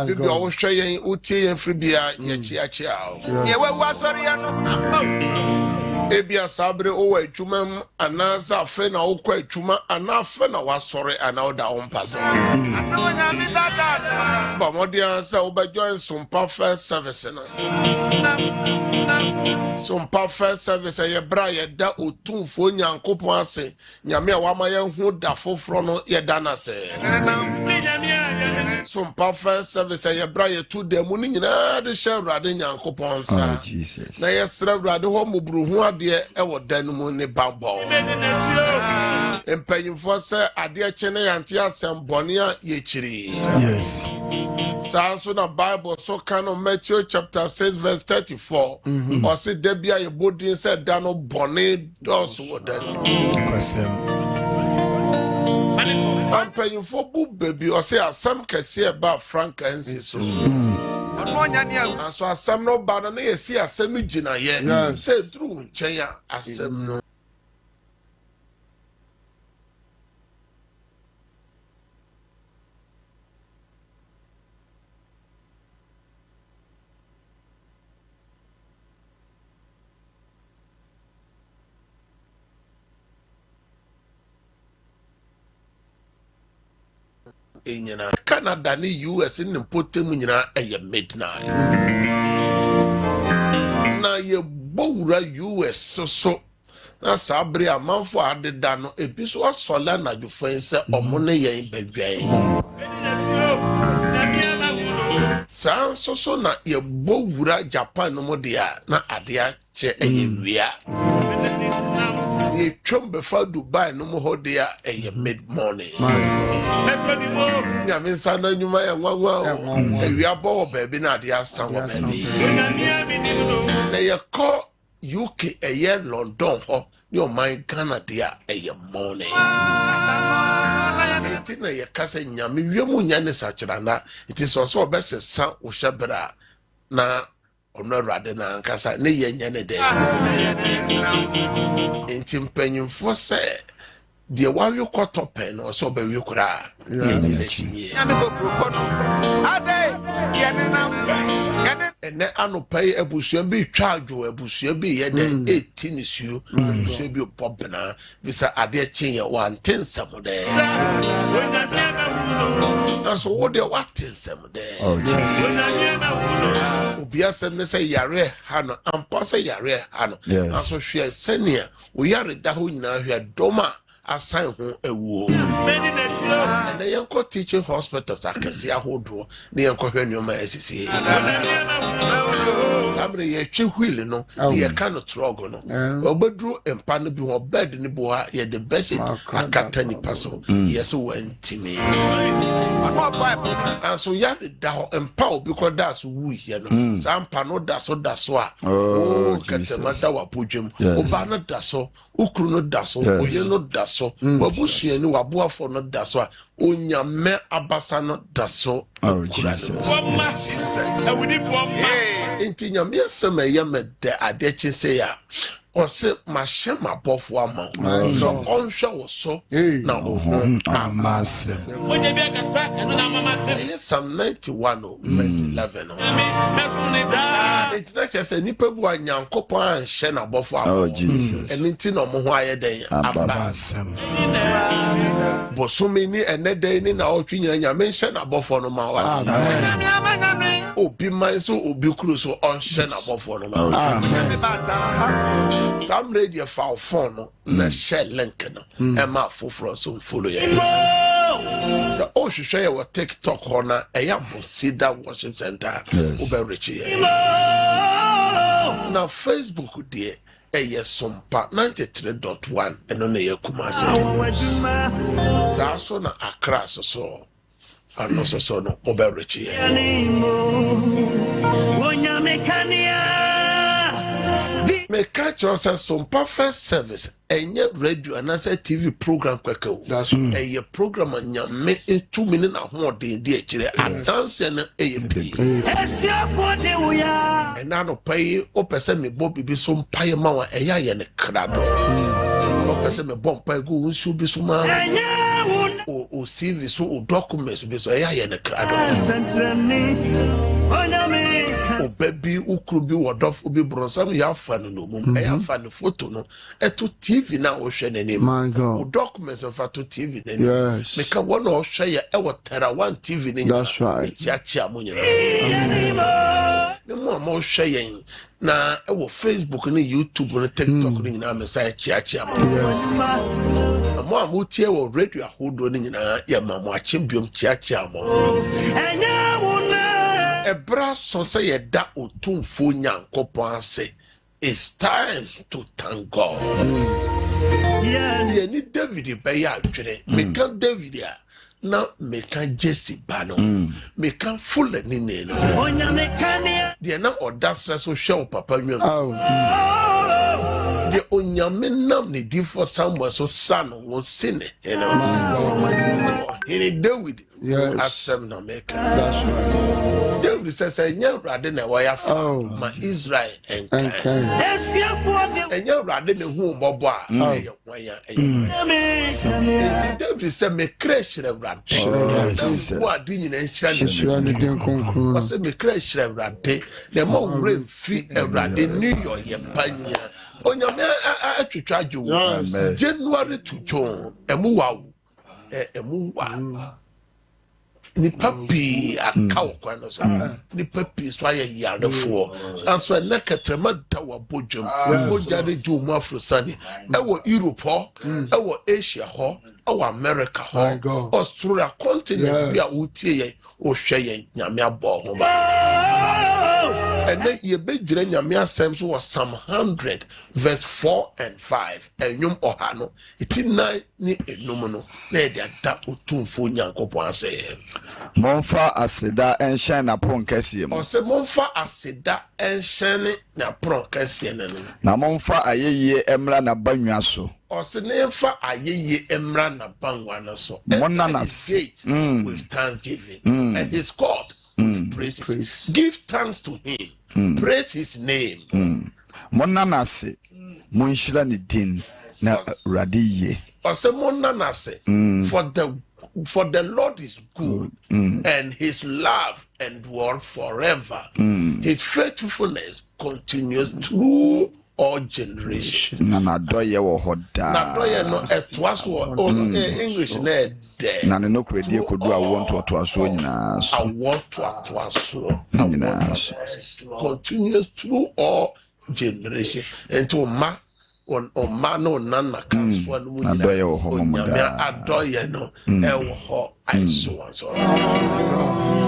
Bibi o hwe yen utie yen free bia ye chi ao. Ye we asori ya no. Ebia sabre o adwuma anasa afa na okọ adwuma anafa na wasori ana oda ompasa. Anonya mi dada. Ba modia sa obajoin Sompa first service na. Sompa first service ye bra ye da otumfo nyankopon ase nyame a wama ye hu da foforo no ye da na se. Sompa first service ye bra ye tu dem ni nyina de hye Awurade nyankopon sa. Jesus. Na ye sra Awurade ho muburu hu ade e wodan mu ne babo. Empanyimfo se ade chene yante asembone a ye chiri. Yes. So na Bible so can Matthew chapter 6 verse 34. Or say debia ye bodin said dano bone dos wodan. Empanyimfo bu baby or say asam kese about frankincense so. And so asam no bad na ye see asam gina ye. Say through nchen asam no. Enyina Canada ni US ni mpotem nyina eye midnight na ye bowura US so na sabre amanfo adeda no ebiso asola na jufense omone yen badwan so na ye bowura Japan no modia na adea che eye wia ye twombe fa Dubai no mo hodia eye mid morning ya min sana nyuma ya nwanwa ewia bo baby na ade asan wo baby na ye ko UK eye London ho your mind Canada eye morning enti na ye kase nyame wiemu nyane sachirana iti so obesesa wo hyebra na ono Awurade na nkasa ne ye nyane de enti mpanyimfo se de wawe kotopen o so be wi kura ye nyine chinye Nyame go proko no. Ade ye ne nam. ene anopai abusua bi twaadwo abusua bi ye de 18 isuo abusua bi popena bisa ade chenye wantensam de aso wo de watensam de obi asem ne say yare ha no ampa say yare ha no aso hwe senia wo yare da ho nyina hwe doma assign ho ewuo and the yanko teaching hospitals akese ahodo ne yanko hwe nyoma asisi sabre ye twe wheel no ye kan trogo no obedru empa no bi ho bed ni bo ha ye the best akata ni paso yes wentimi and so ya da ho empa obi ko das wu here no sampa no daso a oh katema da wa podwem oba no daso ukru no daso oye no daso babusu ni waboafo no daso a onyame abasa no daso Jesus. Enti nyame asem me de adechi se ya o se ma hye mabofo ama so onhwe wo so na amase Oje bi akasa eno na mama tem. Psalm 91 verse 11 enti na chese nipa bu anyankopon anhye na bofo ama Jesus. enti no mo ho aye den abasem bosumi ni enede ni na otwi nyina nyame nhye na bofo no ma wa obi man so obi kuru so onhye na bofo no ma some radio file phone no na share link no e ma foforo so follow ya so o hwehwe ya TikTok ona e ya Bosida Worship Center Uberechi na Facebook die eye Sompa 93.1 eno na ye Kumasi sa so na Accra so ano so no Uberechi wonya mekania me catch us Sompa first service enye radio and as a TV program kweka that's a program nyame 2 minutes na ho de akire adance na AMP and now pay o person me bob bi so mpaye ma wa eya ye ne krado o person me bomb pay go nsu bi so ma o o CV so o documents be so ya ne krado o baby ukru bi wodof obi bronsam ya fa no mum ya fa ne photo no eto TV na o hwe nanim o documents fa to TV nanim me ka wona o hwe ya e wotara one TV ne that's right chia mo nyina ne mo mo hwe yen na e wo Facebook ne YouTube ne TikTok ne nyina me sai chia mo mo amutie wo radio ahodo ne nyina ya mamo achibiom chia mo Ebra so say ye da otumfo nyankopon ase. It's time to thank God. Yeah, ni David be ya adwene. Me kan David ya na me kan Jesse ba no. Me kan Fulani ne no. Onya me kan ya. De na odasra so hwe papa nwam. De onya me nam ne di for Samuel so san wo sine, you know. He David asem na me kan. That's right. David says, "Enya rade na waya fa ma Israel enkan." Enya rade ne hu bobo a eye waya eye. David said, "Me crash rade." Wo adi nyina nhira ne den konkron. O say me crash rade. Na mo wure fi rade New York ye panya. Onya me atwitwa jo. January to June. Emu wa. Ni papi akaw kwano so ni papi so aye yarefo anso na katrema da wa bojum bojare ju mu afrosani e wo Europe ho e wo Asia ho e wo America ho Australia continent bi a utie ye o hwe ye nyame abo ho ba ene ye bejire nyame asem so was Psalm 100 verse 4 and 5 enyum oha no itina ni enum no na e da otumfo nyankopon ase Monfa aseda enhyen na pronkese mu. O se monfa aseda enhyen na pronkese ne no. Na monfa ayeye emra na banwa so. O se ne fa ayeye emra na banwa na so. Monanas with thanksgiving and his court with praise. Give thanks to him. Praise his name. Monanase munshira ni din na radiye. O se monanase for the Lord is good, and his love endures forever. His faithfulness continues through all generations. Na doye wo hoda. Na doye no etwas wo English na de. Na no kredi ekodu a won to aso nyina so. I want to atwaso. Continues through all generations. Until on mano nana kanswa no mu adoye wo ho nyame adoye no e wo ho aiso so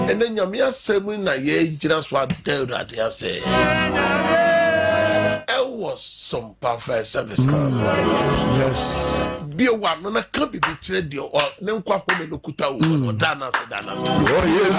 ene nyame asem na ye gira so adawrade ase was some perfect service. Yes. Be one no can be betrayed or no kwapome no kuta o dana se. Oh yes.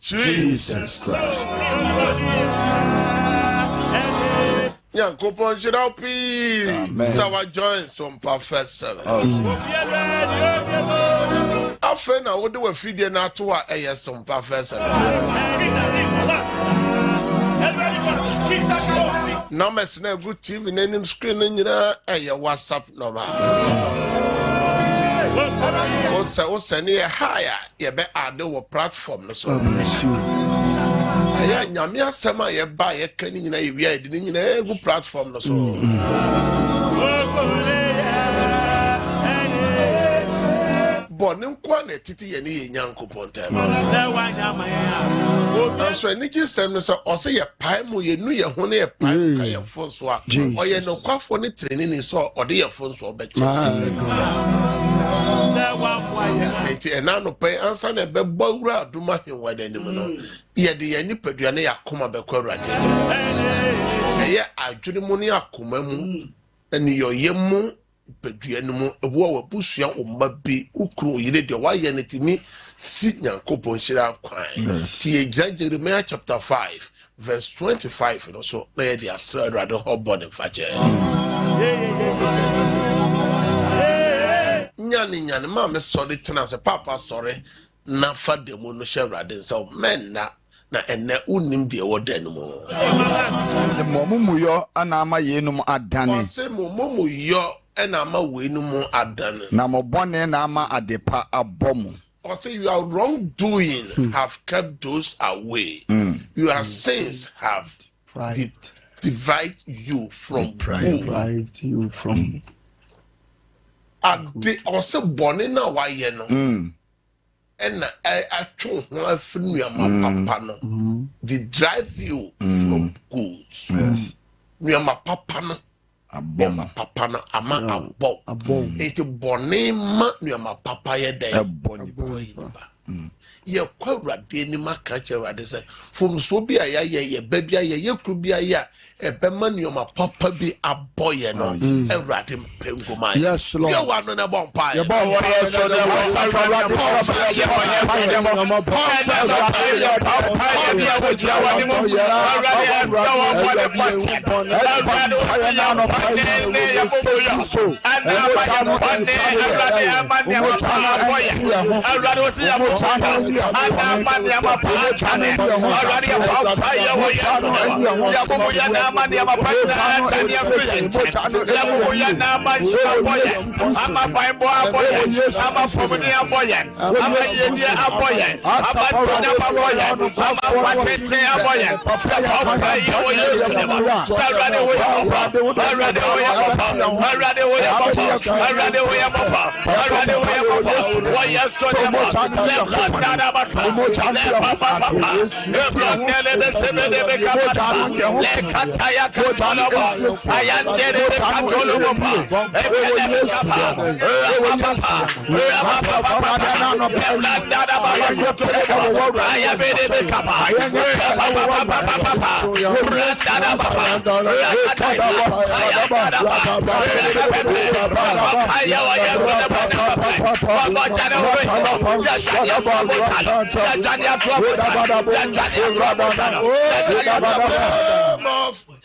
Jesus Christ. Yeah, coupon should help me. So I joined Sompa 93.1Fm. I feel now what do we feed you now to our Sompa 93.1Fm. Numbers na good TV name screen nyina WhatsApp number. O send ye higher ye be add the platform no so. Ya nyame asema ye ba ye kan nyina ye wi ade nyina egu platform no so. Bonin kwane titi ye ni ye nyankopon tem. So any just say o say ye pai mu ye nu ye ho na ye pai ka ye fon so a o ye no kwafo ni training so o de ye fon so be che. Enti ena no pai ansa na be bawura aduma hwenwa de nim no ye de ye ni paduane ya koma be kwawrade. Say ye adwene mu ni akoma mu eni yo yemu paduane mu ewo wa busua o mabi ukru yire de wa ye netimi si nyankopon hira kwan ti Jeremiah chapter 5 verse 25 no so na ye de asra rado hobon fache nyane ma me sorry tena se papa sorry na fa de mu no hye rade so men na enne unim de wo dan mu se momumuyo ana ama yenum adane se momumuyo ena ama wenum adane na mobone na ama adepa abomu. Or say your wrongdoing have kept those away. Your sins have divided you from deprived you from. Or say born na why ye no. And I told my friend papa no. They drive you from goods. Yes. My papa no. Aboma papa na ama abom eti bone ma nuama papa ye dey ye kwawrade ni maka chewrade se fom so bi aya ye ba bi aya ye kru bi aya e be ma nuama papa bi aboye no ewrade mpengoma yes lord ye wa no na bon pa ye bon warrior so the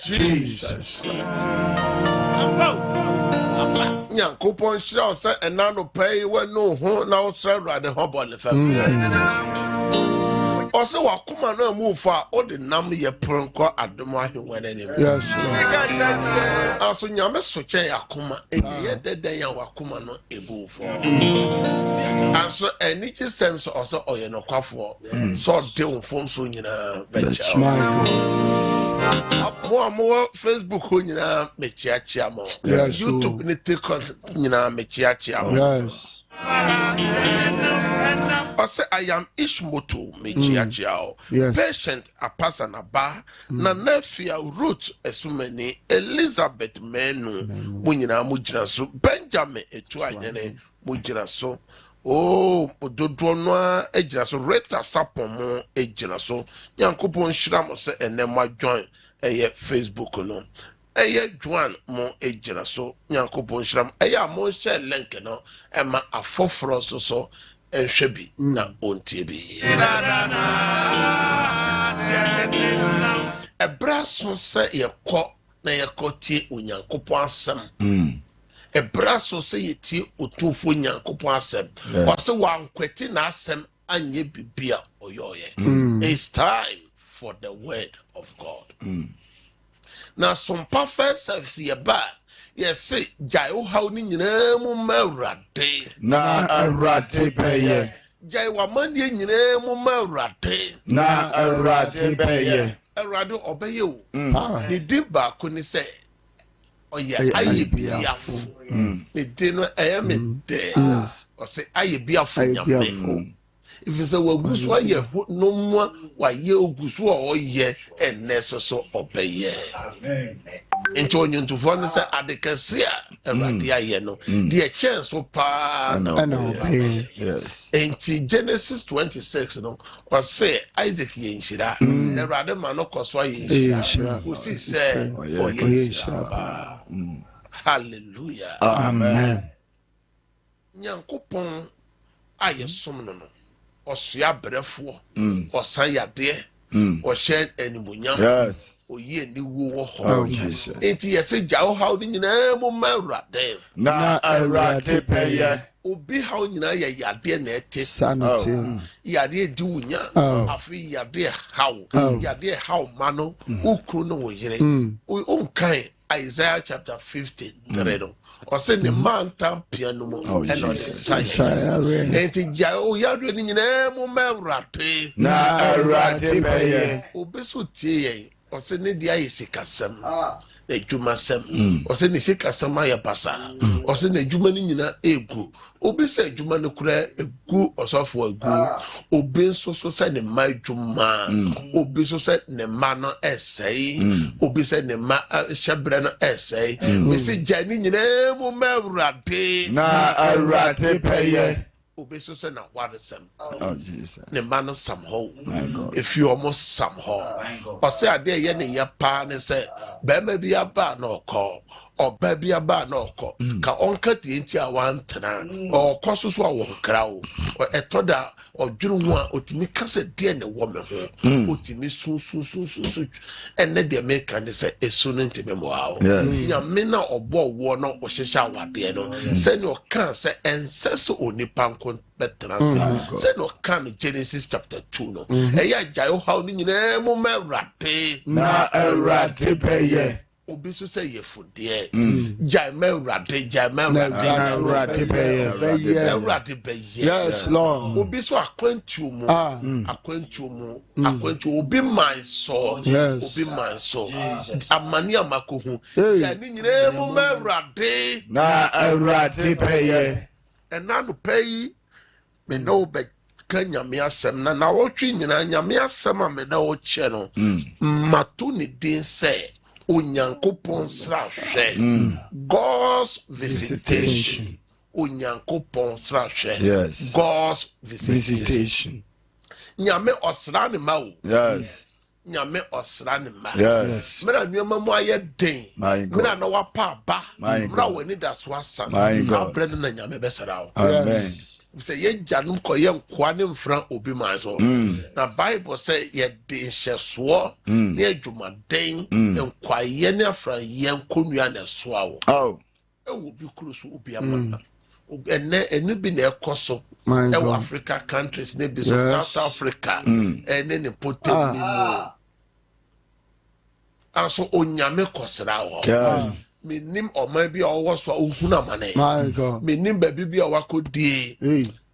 Jesus. Nyankopon shira say enano pay we no ho na osra rade ho bole fam. Ose wakoma na mu fa o de nam ye pronko adom ahwenwa na nim. Yes. Aso nyame so chen yakoma eye deden ya wakoma no ebu fo. Aso any system so also oye no kwafo so de won so nyina becha. Mo Facebook ho nyina mechiachia mo. YouTube ni TikTok nyina mechiachia mo. Yes. I say I am Ishmoto mechiachia. Patient apasana ba na nefia Ruth esumeni Elizabeth menu munyina mujira so Benjamin etu anyene mujira so. Oh, dodo no ejira so Reta Sapon ejira so. Yankopon shira mo se enema join eye Facebook no. Eye Juan mo ejira so. Yankopon shira mo eye mo share link no ema afoforo so enhwebi na ontibi. Ebraso se yekọ na yekotie onyankopon asem. Ebraso se yeti otufo nyankopon asem. Wase wankweti na asem anye bibia oyoye. It's time for the word of God. Na Sompa first service yeba yes jai o haw ni nyina mu mawrade na awrade beye jai wa manie nyina mu mawrade na awrade beye awrade obeye o ni dimba ko ni se oye ayebiafo ni de no me de o se ayebiafo nyame if you say wagusu aye no mo wa ye ogusu o ye eneso so obeye amen. Into onyuntufo ne se adekase a Awurade aye no the chance so pa no yes enti Genesis 26 no was say Isaac ye nshira Awurade ma no koso ye nshira o si say o ye nshira hallelujah Amen. Nyankopon aye som no osua brefo osan yade o shed animunyam yes oyi ni wo oh Jesus enti yese jawo haw ni nyina mo mawrade na awrade peye obi haw nyina ye yade na ete Sanity. yade di wunya afi yade haw mano ukru no wo yire o kan Isaiah chapter 53 no o se ne man tam piano mo eno enti jawo yade ni nyina mo mawrade na awrade peye obi so tie ye o se ne dia yisikasem na juma sem o se ne sikasem aye basa o se ne juma ni nyina egu obi se juma ne kura egu osofo egu obi so se ne ma juma obi so se ne ma no esei obi se ne ma shebre no esei me se jani nyina mu mawrade na awrade peye obi so se na waresem oh Jesus ne ma no somehow my God if you almost somehow o se ade ye ne ya pa ne se be ma bi aba na okọ or baby aba no ko ka onka de nti a wantena or koso so a wonkra wo or etoda or dwuru ho a otimi kase de ne wo me ho otimi su enne de me kan say esu no ntime mo awo ya me na obo wo no o hihya wade no say no kan say ense onipa nkon betra say no kan Genesis chapter 2 no eya jayo how ni nyina mo mewrate na erate beye obi so say yefude jai mewrate beye yes Lord obi so akwantu mu obi man so obi man so amani amakohu ya ni nyina mo mewrate na erate beye enanu pay me no be kanyame asem na wotwe nyina nyame asem a me na wo che no matu ni din say onyankopon srahwe God's visitation onyankopon srahwe yes God's visitation nyame osra ne ma wo yes nyame osra ne ma yes mera nyoma mu aye den mera na wapa ba mera wani da so asa na brand na nyame besara wo amen say ye janum koye nkwa ne mfra obi man so na Bible say ye de hyeso ne adwumaden nkwa ye ne afra ye nkonua na so awo ewo bi kuro so obi ama ene bi na ekoso ewo Africa countries ne bi so South Africa ene ne potem ni mo aso onyame kosra wo menim oman bi owo so ohuna mane my God menim baby bi owakodie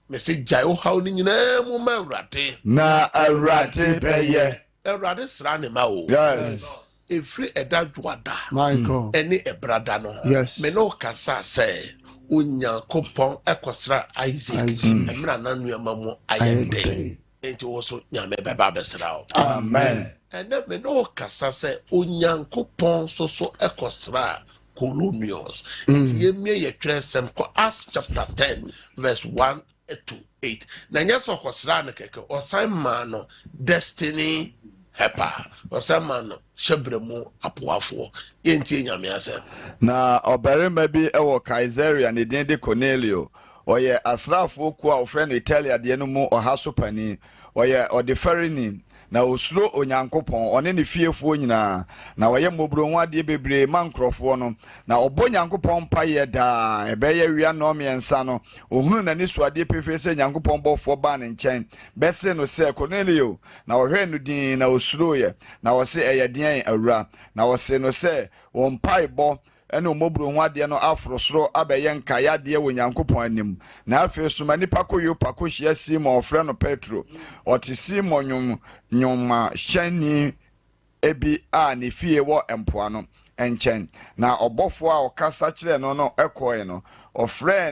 me say jayo how ni nyina mu mawrate na erate beye erade sra ne ma o yes efri edadwada my God eni ebrada no yes me no kasa say onyankopon ekosra Isaac emra nanu amamu ayende enti wo so nyame beba besra o amen ene me no kasa say onyankopon so ekosra colonials enti yemie ye tresem ko Acts chapter 10 verse 1 to 8 na nyeso kosra ne keke osan no destiny helper osan no shebremu apoafo yenti nyame asem na obarima bi ewo Caesarea ne din de Cornelio oye asrafo ku a ofre no Italia de no mu ohaso pani oye odefarini na osuro onyankopon one ne fiefo nyina na waye mobro ho ade bebre mankrofo no na obo nyankopon paye da ebeye wia no miensa no ohunu na ne suade pefe se nyankopon bofo ba ne nchen bese no se Cornelio na ohwe no din na osuro ye na wo se eye din awura na wo se no se won paibo ene omobro ho ade no afrosoro abeye nka ya de wo nyankopon anim na afi suma nipa koyo pakohia Simon ofre no Petro oti Simon nyoma hyani ebi a ne fie wo empoano enchen na obofo a okasa kire no no ekoe no ofre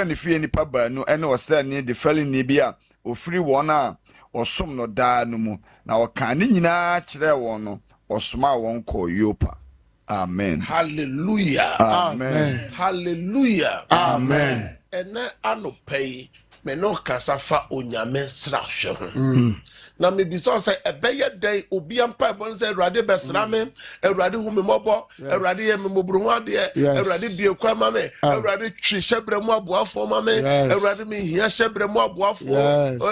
ne fie nipa baanu ene osra ne de felini bi a ofiri won a osom no daa no mu na oka ne nyina kire won no osoma won ko Yopa. Amen. Hallelujah. Amen. Hallelujah. Amen. Ene anopei me no kasafa onyame srahwe na me bi so say ebeye den obi ampa bon say Awurade besra me Awurade hu me mobo Awurade ye me mobru ho ade Awurade bie kwa ma me Awurade twi hyebre mu aboafo ma me Awurade me hia hyebre mu aboafo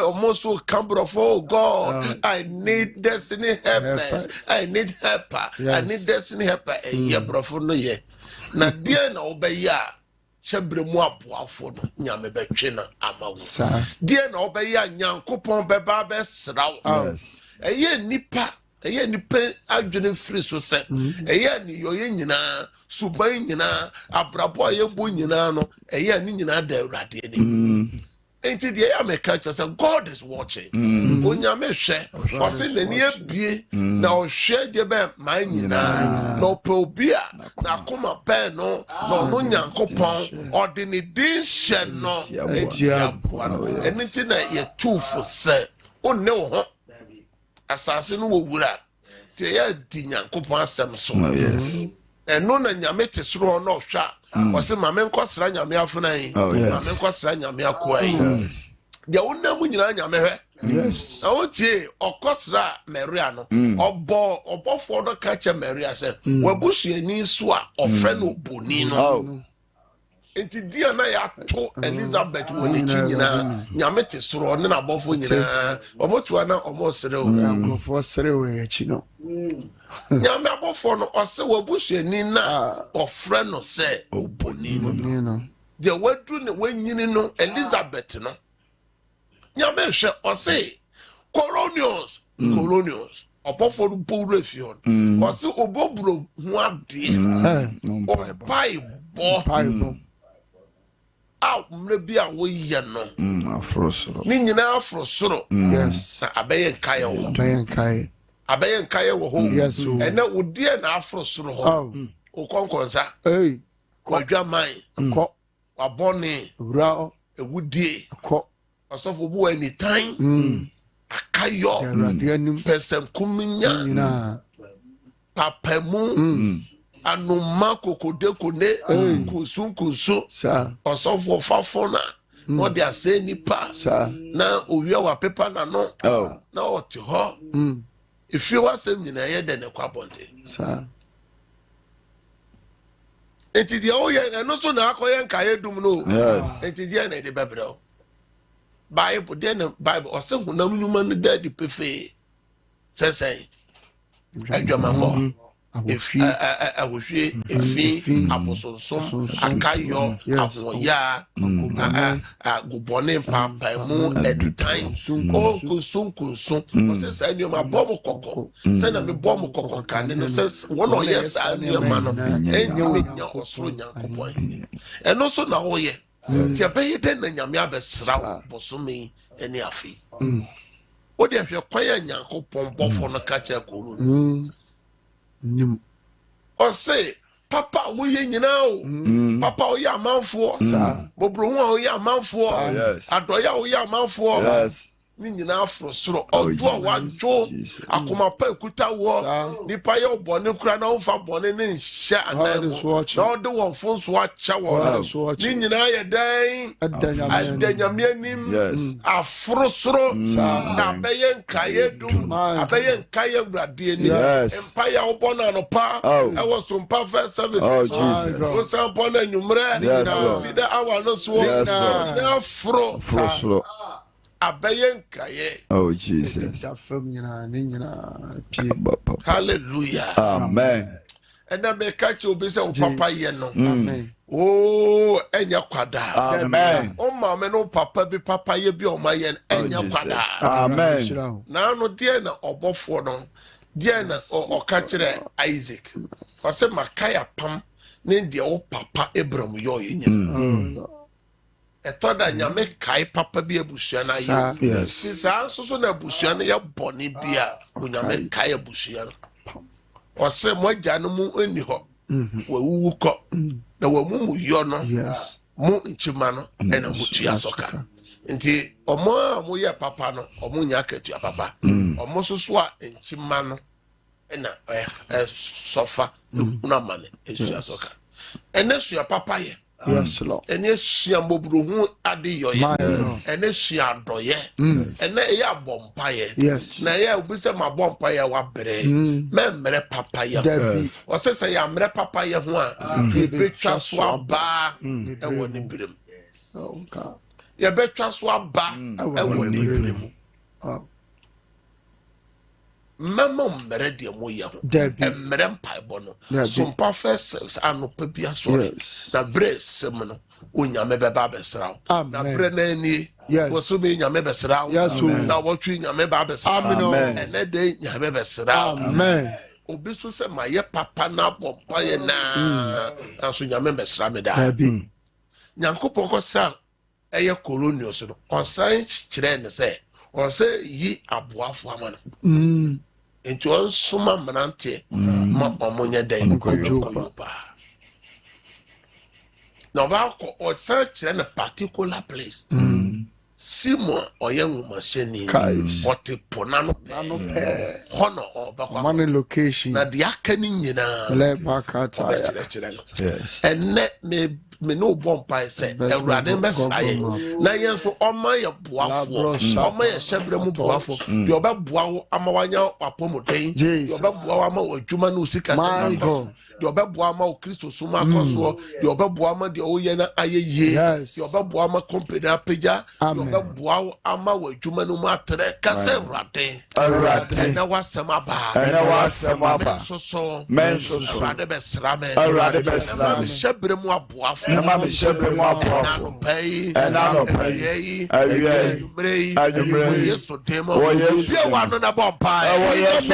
omoso kambrofo God I need destiny helpers I need helper I need destiny helper ye brofo no ye na die na obeya shebre mu aboafo no nyame betwe na amawo die na obeya nyankopon beba besrawo Yes. eye nipa adwene free so se eye ni yoye nyina suban nyina abrabo ayebo nyina no eye ni nyina da Awurade ni enti die ya meka say God is watching onyame hwe o se nani abie na o hwe de be man nyina no pe obi a na koma pe no no nyankopon ode ni din hye no enti enti na ye tufo se onne wo ho asase no wo wura te ya di nyankopon asem so eno na nyame te soro no hwa o se mame nkosra nyame afunan mame nkosra nyame akoai de wonna mu nyina nyame hwe Yes. I want to okosra Mariano obo for the catcher Maria said wabusu ni swa ofre no bonino enti dia na ya to Elizabeth woni chi nyina nyamete soro ne na bofo nyina omotua na omosere o Ankofo sere we chi no nyame abofo no ose wabusu ni na ofre no se bonino de wadru ne wanyini no Elizabeth no nyame hwe ose colonials opofo no poro afion ose obobro hu ade Bible mre bia wo ye no afrosoro ni nyina afrosoro yes abaye nkaye wo ho yes ene odie na afrosoro ho okonkonsa kwadwaman ko wabone ura ewudie ko osofo bu anytime akayo person kuminya nyina papamu anuma kokodekone kunsun sa osofo fafona no dia say nipa na owia wa pepa na no na oti ho ifi wasem nyina ye de ne kwabonte sa enti dia oye no so na akoye nkaye dum no enti dia na de bebrel Bible then Bible ose hunam nyuma no daddy pefe sesai adwamango efi abosonsom akayo aboya agubone papa mu edutan kunsun ose sa nyoma bom kokko se na me bom kokko kan no se wono yes anyoma no enya osoro nyankopon eno so na wo ye ti abaye den na nyame abesra bosome eni afi wo de hwe kwaya nyankopon bofo no ka cha koro nim ose papa wo ye nyina o papa o ya amanfo bobro hu o ya amanfo adoya o ya amanfo ni nyina afrosoro odo wajo akoma pa ekuta wo nipa ye obone kura na onfa bone ne nhya anamo na ode won fonso acha wo ni nyina ye dan adanyame nim afrosoro na beye nkaye dum abeye nkaye wrade ni empa ya obona no pa e wo Sompa first service o sampo na nyumre na sida awa no so na afrosoro abayen kaye Jesus hallelujah amen and I make catch you busy papa ye no amen enya kwada amen mama no papa bi papa ye bi o ma ye enya kwada amen na no de na obofo no de na o ka kire Isaac o se makaya pam ne de o papa Abraham yo ye nyina etoda nyame kai papa bi abusua na ye sisa so na abusua na ye bone bia nyame kai abusua o se moja no mu eni ho wawu ko na wamu yo no mu nchima no ena mutua soka nti omo ye papa no omo nya akatua papa omo soso a nchima no ena sofa na mane etua soka ena sua papa ye yes Lord ene sua mbobro hu ade yoye ene sua doye ene ya bompa ye na ya obise ma bompa ye wa bere memre papa ye o se ya mre papa ye ho a ye betwa so aba e woni birem ye betwa so aba e woni birem mama mbere de mo ye ho emre mpa bo no Sompa first service anopa bia so na bresem no onyame beba besra na bre na ani wo so me nyame besra na wotwe nyame ba besra ene de nyame besra amen obi so se ma ye papa na bompa ye na so nyame besra me da nyankopon ko sa eye colonials no osan kire ne se o se yi aboafo amana enti on suma manante ma omonye den kojoba na ba ko o san kire na particular place Simon oyen machine o te ponano pe hono o ba kwa man location na dia kani nyina le bakata yes enne me no bompa say Ewurade besaye na yen so oma ye boafo oma ye hyebre mu boafo de obeboa wo amawanya apomodin de obeboa wo ama adwuma no sika se de obeboa ama o Kristo suma akoso de obeboa ama de oye na ayeye de obeboa ama company apagya de obeboa wo ama adwuma no matre kase Ewurade na wasema ba so Ewurade besra me hyebre mu aboafo na me hyebre mu aboafo na no pay Yesu demo Yesu wano na bompa Yesu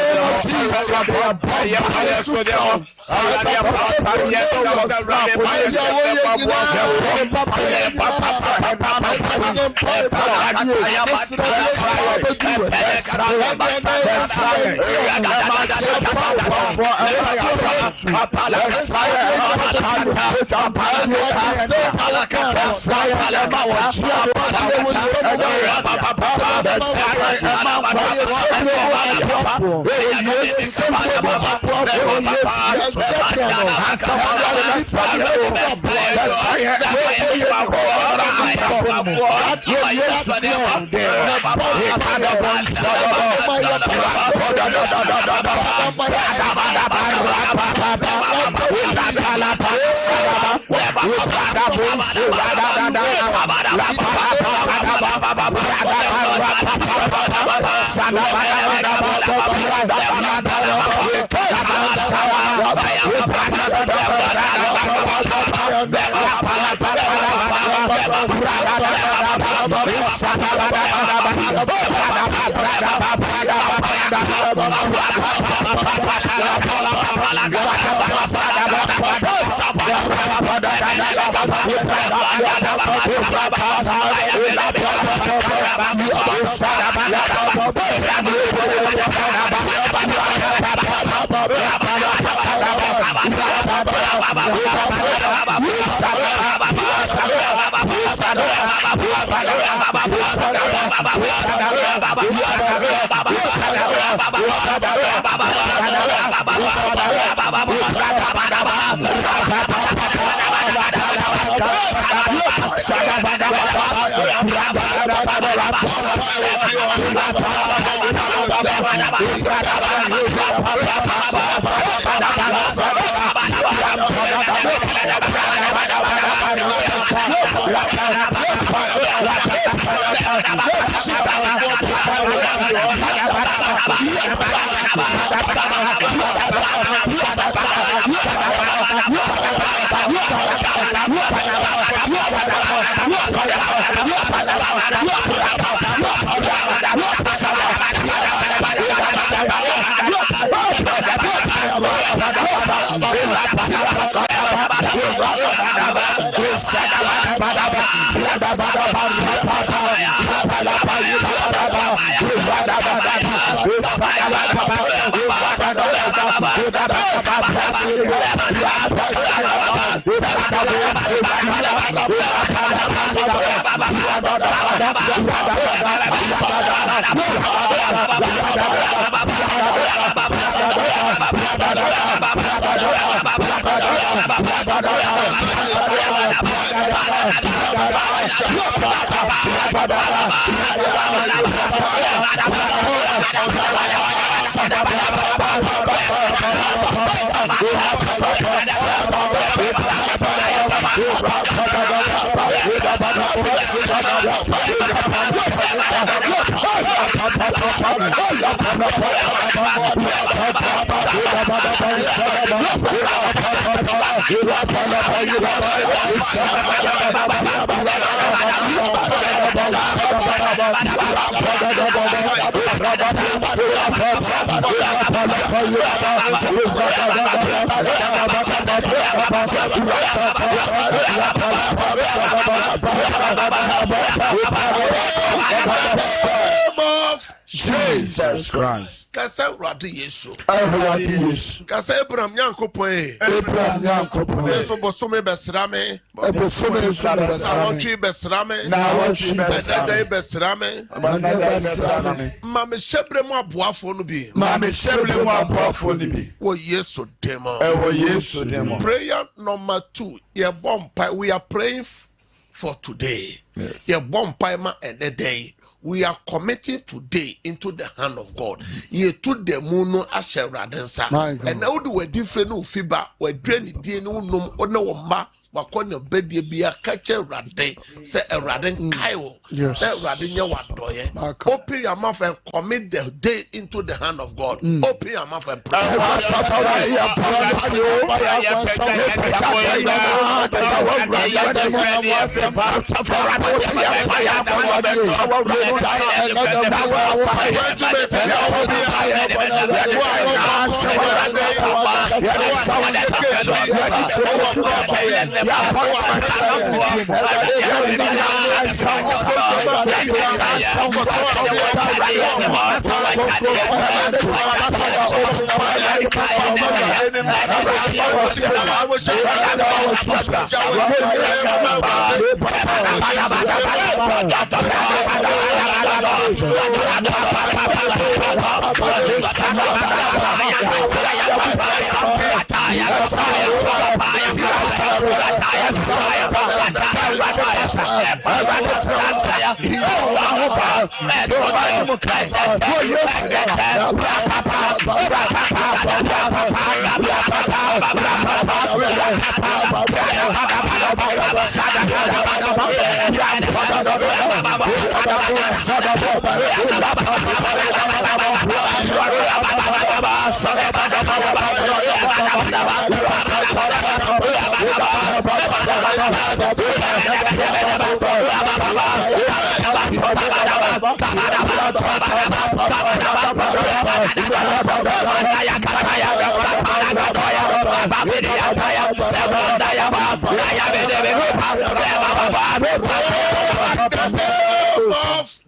Jesus Christ. Kasa Radi Yesu. Kasa Abraham Yankopon. Abraham Yankopon. Yesu bosome besrame. Bosome besrame. Sawotwi besrame. Nawotwi besrame. Besrame. Mame shebre mu aboafo no bi. Wo Yesu demo. Prayer number 2. We are praying for today. Yes. Ye bompai ma ene day. We are committing today into the hand of God. Ye to the moon ashe radensa. And now do we different fiba. We drain the DNA no ma. Wakone bedie bia kache rade se raden kaio se raden ya wadoye. Open your mouth and commit the day into the hand of God. Open your mouth and pray.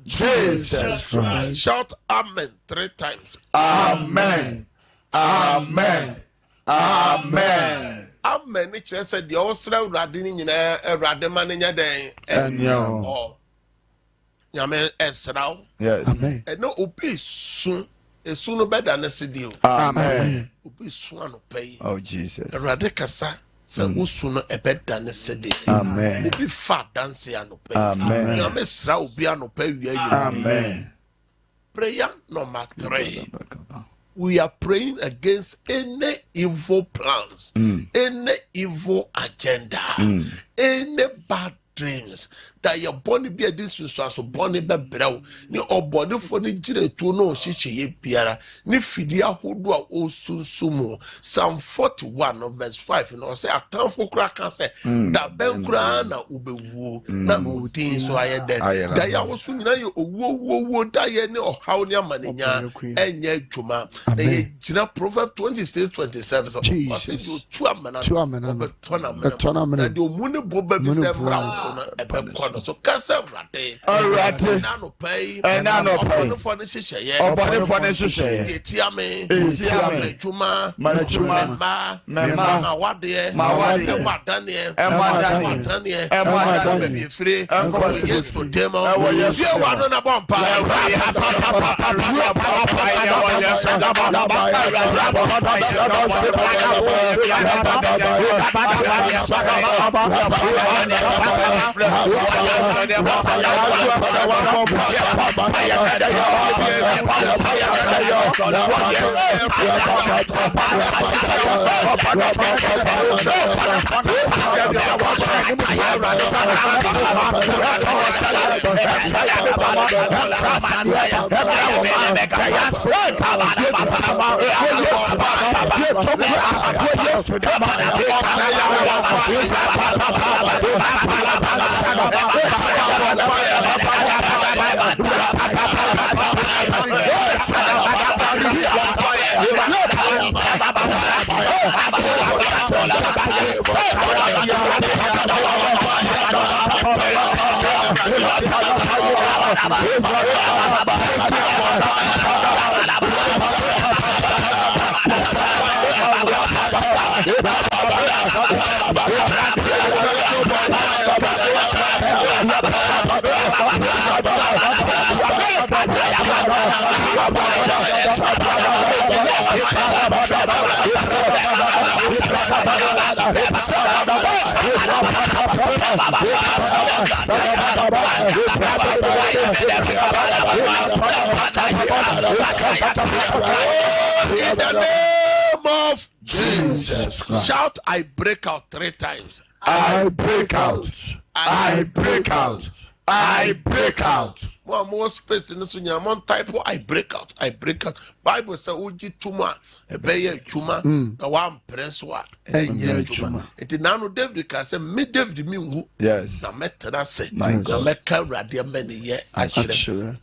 Jesus Christ. Shout amen 3 times. Amen. Amen. Amen. Amen. It said the Osra Radini Rademania Day and yo. Yame Esrao. Yes. And no upi soon. A sooner better than a CD. Amen. Upi soon pay. Oh Jesus. Radekasa. So usuno a better than a CD. Amen. Upi fat dance and pay. Amen. Yame Srao be an pay. Amen. Prayer number 3. We are praying against any evil plans, any evil agenda, any bad dreams that your body be a distance so body be brow ni obody for ni jire to no hihye biara ni fidia hodo a osunsumu. Psalm 41 verse 5 no say atamfo kura kan say da ben kura na ubewu na udin so ayeden da ya wosu nyina ye owo da ye ni ohaw ni amanenya enye dwuma na ye jira Proverbs 26:27 so Jesus tu amana na de omune boba bi se bra so na ebe so kasa rate na no pay for the shisha for the shisha etiame juma mawade be free yes for them you want na bomba In the name of Jesus, shout, I break out 3 times. I break out. I break out. I break out. More space in this one type of I break out. I break out. Bible says, Uji Tuma, a Bayer Chuma, the one prince wa, and Chuma. It is now David can say, me David me, yes, na meta say, na meka radia many ye, actually.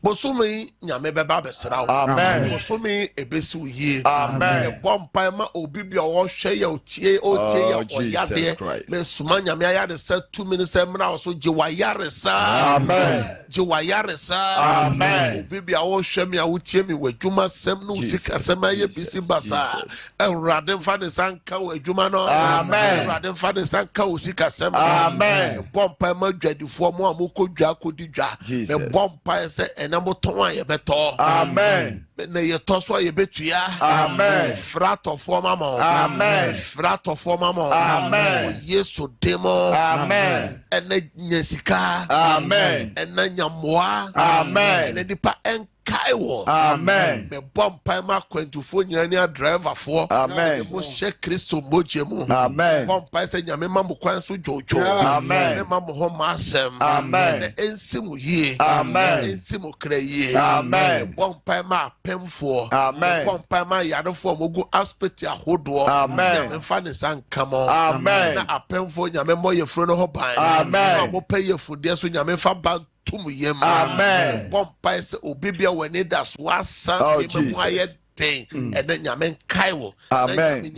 Bosumi, Yameba Babesra, amen. Bosumi, a besu ye, amen. One Pima, Obibia, or Shay, or Tia, or Yade, Mesumanya, Maya, the said 2 minutes, and also Jiwayaresa, amen. Jiwayaresa, amen. Obibia, or Shemia, would tell me where Juma Sem no sika Semaya Bisi Basa, and Raden Fan Sanka, Jumano, amen. Raden Fan Sanka, Sika Sem, amen. Bompa Majadi for more Moko Jaco Dija, the Bompa say, and I'm Toya Beto, amen. Ne yetoswa yebetua, amen. Frato formamo, amen. Frato formamo, amen. Yesu demo, amen. Ene nyesika, amen. Ene nyamwa, amen. Ene dipa enkaiwo, amen. Me bompa ma kwentufo nyania driver for, amen. Mo she Kristo mojemu, amen. Bompa se nyame mamu kwanso jojo, amen. Ne mamu ho masem, amen. Ensimu ye, amen. Ensimu kreye, amen. Bompa ma pemfo, amen. Bompa ma yadofo mogu aspect ahodo, amen. Nyame fa ne sankamo, amen. Na apemfo nyame mo yefro no ho ban, amen. Mo pay yefude so nyame fa ban tumu yem, amen. Bompa se obibia wani das wasa be quiet thing, and then Yamen Kaiwo, amen. Me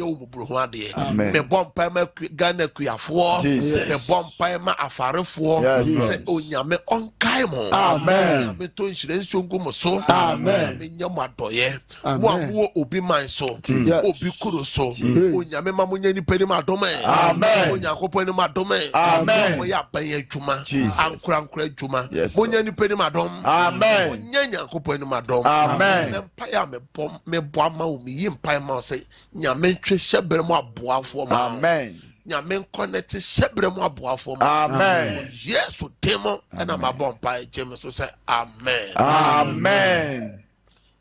bompa ma Ghana Kuyafo, me bompa ma Afarefo, o Yame on Kaimo, amen. Me to insurance yungumo so, amen. Me Yamadoye, Wamu Obi man so, Obi Kuro so, o Yame Mamunya ni Penima Dome, amen. Onya Kopenima Dome, amen. Oya Baye Juma, Ankra Juma, Monya ni Penima Dom, amen. Onya Kopenima Dom, amen. Empire me bomb. Me boama o mi yimpa ma say nyame ntwe hyebre mu aboafo ma amen nyame connect hyebre mu aboafo ma amen yesu demo na ma bompa jem so say amen amen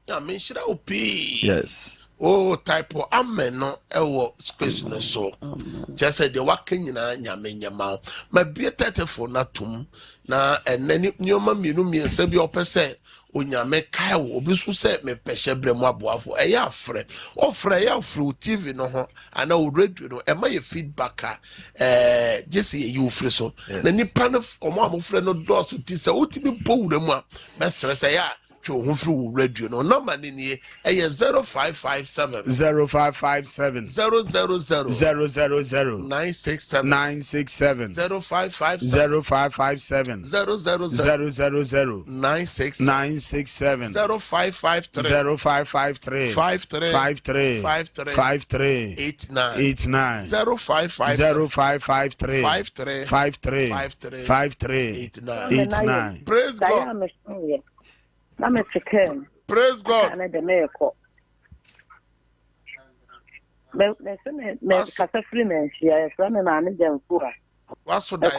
nyame shira opi yes oh type of amen no ewo space no so just say the waka nyina nyame nyama ma bie tetefo na tum na enani nyoma mienu miensa bi opese onyame kai wo obi so se me pehye bremu aboafo eya afre ofre ya afre TV no ho ana o radio no e ma ye feedback just ye you free so na nipa no omo amofre no do so ti se otimi powura mu a me stress ya cho ho free radio no number ni e 0557 0557 000 967 967 0557 0557 000 967 0553 0553 53 53 53 53 89 0553 53 53 89. Praise God. Praise God. What's for that?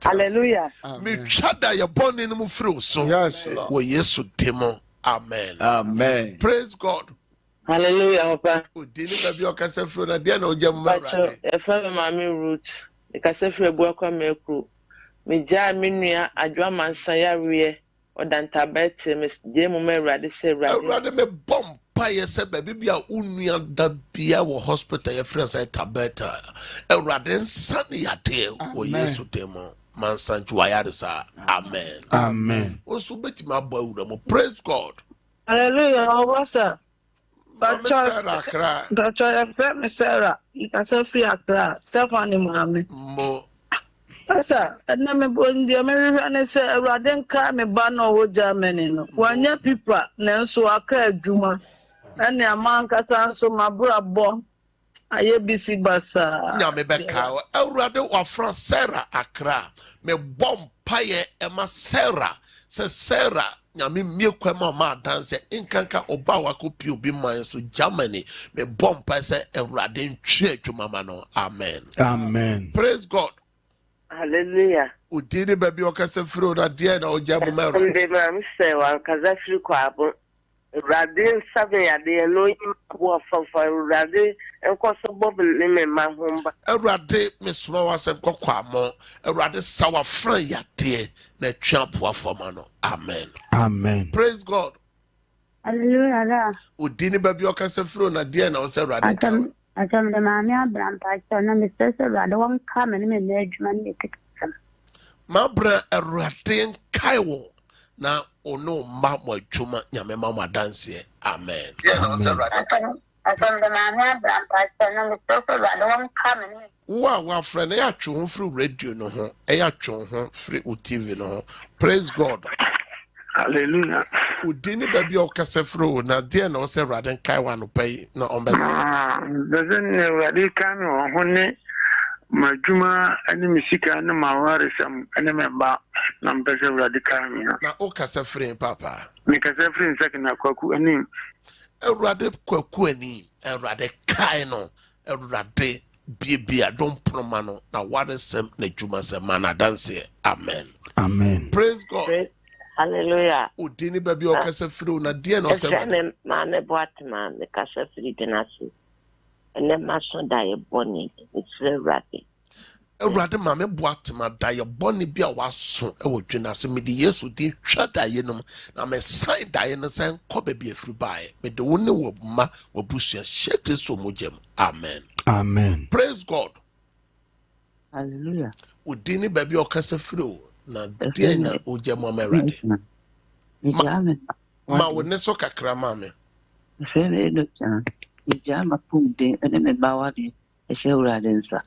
Hallelujah. Me chada ya born in mufru so. Yes. Wo Yesu demo. Amen. Amen. Praise God. Hallelujah, Papa. Udini baby okase fro na dia na oja mu mara. E fa me mami root. E kase fro ebu akwa meku. Me ja me nua adwa mansa ya wie odanta bete me je mu merade se rade me bomb paye se baby bia unua da bia wo hospital ya friends ay tabeta rade nsane ya de wo Yesu demo mansa juaya sa amen amen osu betima bo awura mo praise God. Hallelujah. What's up? But Sarah cry. But I felt me Sarah. You can say free a cry. Stephanie Mammy. Mo. Sir, and never born the American say rather car me ban or Germany. One year people, Nanso Aka Juma, and the man can so my brother. I busy basa. Nyame beka awurade wafra Sarah akra me bom paye ema Sarah se Sarah nyame miekwa ma dance inkanka oba wakopi obi man so Germany me bom paye se awurade ntwe adwuma no amen. Amen. Praise God. Hallelujah. Udini baby okase firo na die na oja mo mero. Nde ma mse wa kaza Sackey Kwapong. Radin sabe ya de no imbo fa radin enko so bob ni me ma homba. Awurade me soma wasem Kwapong. Awurade sawa fran ya de na twampo afoma no. Amen. Amen. Praise God. Hallelujah. Udini baby okase firo na die na ose radin. Atam the mammy Abraham Pastor na Mr. Rado one come and management meeting. Mabra awurade kaiwo na ono ma mo adwuma nyame ma mo dance. Amen. Atam the mammy Abraham Pastor na Mr. Rado one come and wa friend ya twe ho free radio no ho ya twe ho free TV no ho. Praise God. Hallelujah. Udini baby okase fro na de na ose awurade kaiwa no pai na ombesa. Doesn't awurade kan ho ne majuma ani misika na mawarisam ani memba na mpese awurade kan mi Na okase free papa. Me kase free second Kwaku ani Awurade Kwaku ani awurade kai no awurade bia don proma no na waresem na dwuma se mana dance. Amen. Amen. Praise God. Hallelujah. Udini baby okase fro na de na ose Efrem ma me boatma me kasa free denase. Ene ma so dai boni it's ready. Awurade ma me boatma dai boni bia waso e wo dwenase me de Yesu di twa dai no na me sign dai no sen ko ba bia fru bae me de woni wo ma wo busua shake so mojem. Amen. Amen. Praise God. Hallelujah. Udini baby okase fro na de na ojem mo merade. Ma woni so kakra ma me. Fere do chan. Ijama pumde ene me bawade e she urade nsa.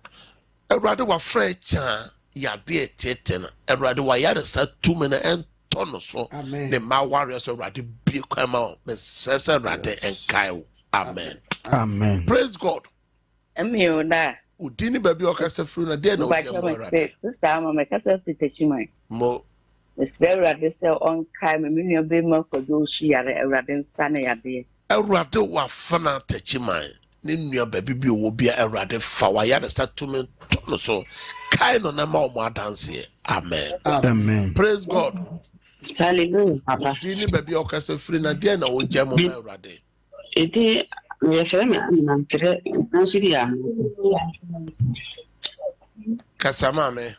Awurade wa frɛ cha ya de tete na awurade wa yare sa tumi na ento no so ne ma warrior so awurade bi kwama me sese awurade enkai. Amen. Amen. Praise God. Emi oda. Udini baby okase fru na de na Awurade. Sister ama me kasa fitachimai. Mo Mr. Awurade se on kai me nua be ma kodo su yare awurade nsa na yade. awurade wa fana tachiman ne nua baby bi owo bia awurade fa wa yare sa tumi no so kai no na ma o mo adanse. Amen. Amen. Praise God. Hallelujah. Udini baby okase fru na de na oja mo awurade. Eti me fere me anantere no siria. Kasama me.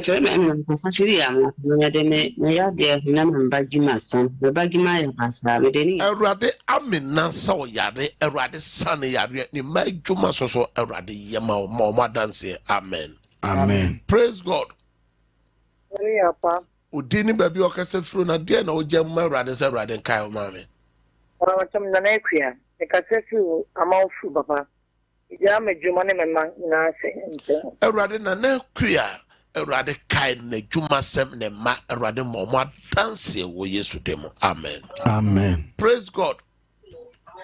Fere me anantere siria mo ya de me ya de na mbagima san. Mbagima ya basa me de ni. Awurade amena sa o yare awurade sane yare ni ma dwuma so awurade yema o ma dance. Amen. Amen. Praise God. Hallelujah pa. Udini baby okase fru na de na oja mo awurade sa awurade kai o ma me. Ora cham na ekua. E kasa free amoufu papa. Ija me dwuma ne me man na se. Awurade na kua awurade kai na dwuma sem ne ma awurade mo dance wo Yesu dem. Amen. Amen. Praise God.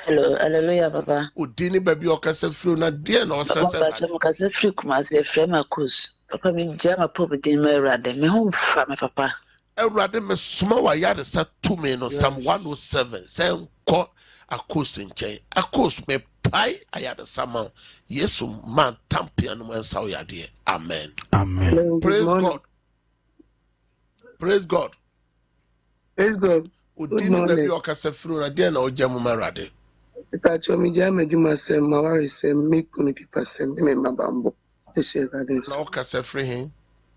Hello, hallelujah papa. Udini baby okase fru na de na osese Papa chama kasa free kuma se frema kus. Papa mi jama pop din me Awurade. Me hom fra me papa. Awurade me soma wa yare sa tumi no Psalm 107 say nko akos nchen akos me pai ayade sama Yesu man tampia no ensa wo yade. Amen. Amen. Praise God. Praise God. Praise God. Udini baby okase fru na de na ojamu marade. Pacho mi jama juma sem mawari sem mikuni pipa sem me mabambo. Na okase fru hin.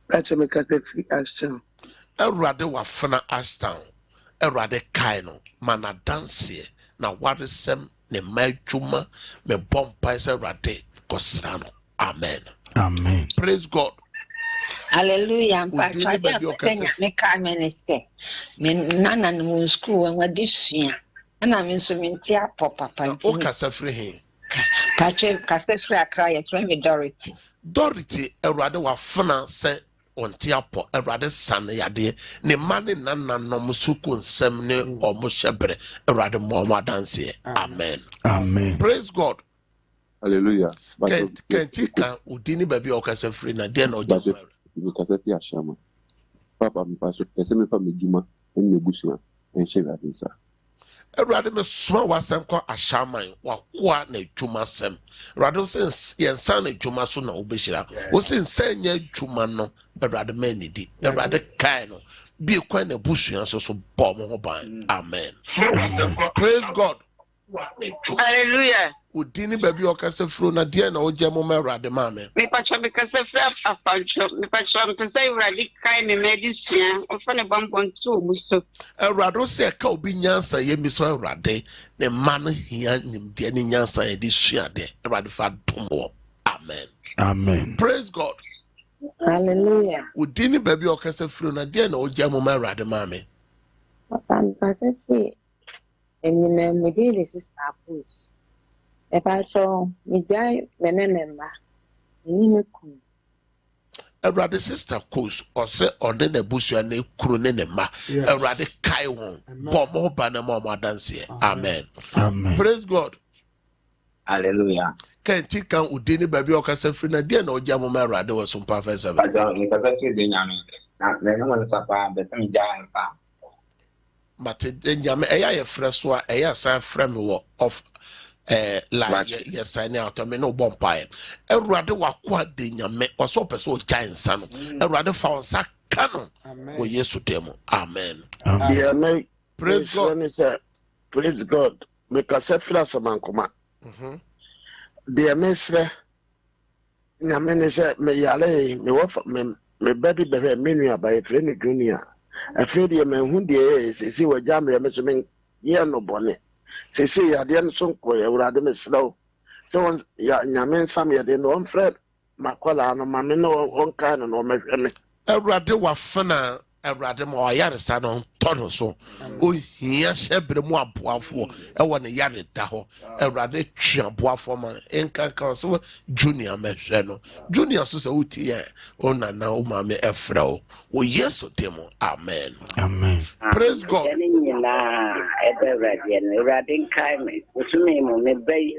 Pacho me kase free action. Awurade wa fana Ashtown. Awurade kai no mana dance na waresem ne majuma me bompa se awurade kosra no. Amen. Amen. Praise God. Hallelujah. Mpacho ade akenya me ka minister. Me nana no school when we disua. And I mean, so mintia papa. O kasafre he. Kasafre akra ye friend me Dorothy. Dorothy Erade wa fana se ontiapo Erade san yade ne mane nananom suku nsem ne omo shebre Erade mo dance. Amen. Amen. Praise God. Hallelujah. Kentika udini baby o kasafre na de na o jamu. You kasafre ashama. Papa mi paso pese me fa medjuma en mebusu en chevade sa. Erade me suma wasem ko ashaman wakoa na adwuma sem. Erade se yensan na adwuma so na obehira. Wo se nsanya adwuma no Erade manidi. Erade kai no bi kwa na busu so bom ho ban. Amen. Praise God. Hallelujah. Udini baby okase fro na de na ojemo ma Erade mame. Me pacho me kase fra afancho. Me pacho me say Erade kai ne medicine. Ofa ne bambon tu muso. Erade se ka obi nyansa ye mi so Erade ne man hia nim de ne nyansa ye di sua de. Erade fa domo. Amen. Amen. Praise God. Hallelujah. Udini baby okase fro na de na ojemo ma Erade mame. I'm passing see. And in a middle sister push. If I saw me jai menenema, Erade sister coach or say on the bush and a crone ne ma. Erade kai won. Bomo banamo dance. Amen. Amen. Praise God. Hallelujah. Can't take out Udini baby or Casa Frina, dear no Jamo Marade was some perfect. I don't think that's the dynamic. Now, no one is about the same giant farm. But then Yam a fresh one, a sign frame of like yes, I know to me no bompire. A rather what dinyame or so person giant son. A rather found sack cannon. Oh, yes, to them. Amen. Amen. Praise God. Praise God. Make a set for some man. Dear Mestre, Yamene said, me yale, me waff, me baby mania by a friend junior. A failure man who is, see what Jammy measurement, yeah, no bonnet. See, I didn't so quiet, rather me slow. So once Yamen some year, then one friend, Maquala, no mamma, one kind of no measurement. A rather was funner. A rather more yard son on Tonoso. Oh, here, shepherd more powerful. I want a yard taho. A rather champ for in Council Junior Meshano. Junior Society, oh, now, mammy, a fro. Oh, yes, demo. Amen. Amen. Praise God. Radin kindness, which me bay.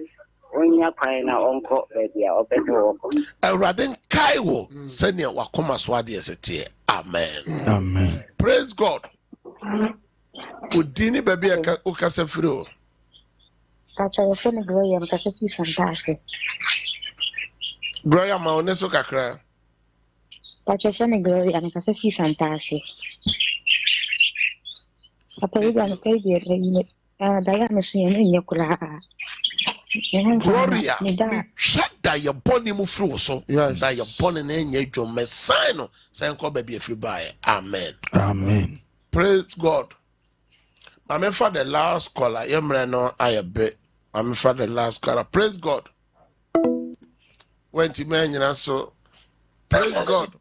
When you're crying out, uncle, baby, open door. A radin Kaiwo, senior Wakoma Swadi as a tear. Amen. Amen. Praise God. Udini baby ukase frio. Pastor, your friend Gloria, because it's fantastic. Gloria Maoneso Kakra. Pastor, your friend Gloria, because it's fantastic. Papa, you're going to pay the Diana seeing in your cry. Gloria, shut that your bonny move through so that your bonny name ye John Messino, saying call baby if you buy. Amen. Amen. Praise God. I'm for the last caller. Yemreno I a bit. I'm for the last caller. Praise God. When to man so praise God.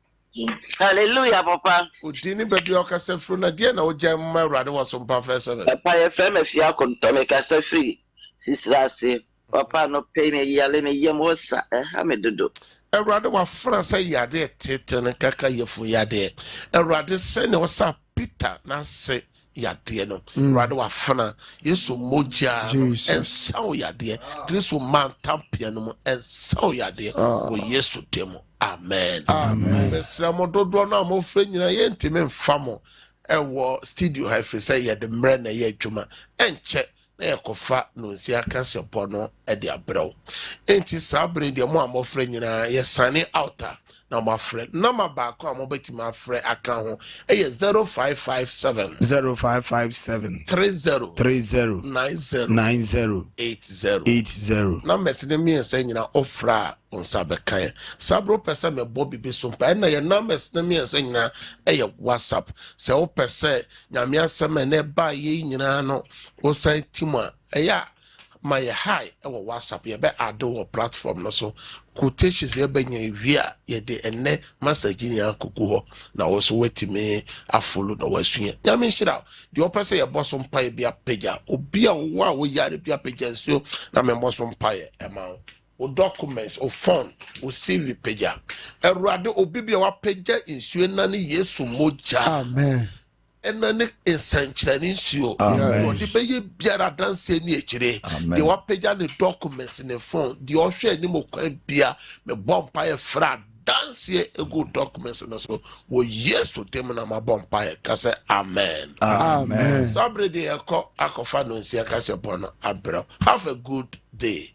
Hallelujah, Papa. Udini baby okase fruna dia na ojamma rade was some perfect service. Papa ye feme fia konto me kase free. Sister say Papa no pay me yale me yemosa amedodo. Erade wa France yade tete ne kaka yefu yade. Erade se ne wasa Peter na se yade no. Erade wa fana Yesu moja ensaw yade. Yesu man tampia no ensaw yade. O Yesu demo. Amen. Amen. Mesra mo dodo na mo fre nyina ye ntime mfamo. Ewo studio ha fi say ye de mre na ye adwuma. Enche na yakofa no nsi aka se bono e de abrew enti sabre de mo amofre nyina ye sane outa na mo afre na ma ba ko amobetima afre aka ho e ye 0557 30 80 na mesene mi ense nyina ofra onsa bekan sabro pese me bo bibi so pa na ye na mesene mi ense nyina e ye WhatsApp se o pese nyame asem na ba ye nyina no o san timo eya my high our WhatsApp ye be ado platform no so quotations ye be nya wia ye de enne master gini ankoku ho na wo so wetime afolo na wasua ya me shira de opese ye boso mpa bia pagya obi a wo yare bia pagya nso na me boso mpa ye ema o documents o phone o CV pagya erade obi bia wa pagya nsuo na ne Yesu moja amen enane ensanchani nsuo o de beye biara danse ni ekire de wa pagya ne documents ne phone de o hwe ni mo kwa bia me bompa ye fra danse ego documents na so wo Yesu tem na ma bompa ye ka say amen amen sabre de akofa no nsia ka say bono abro have a good day.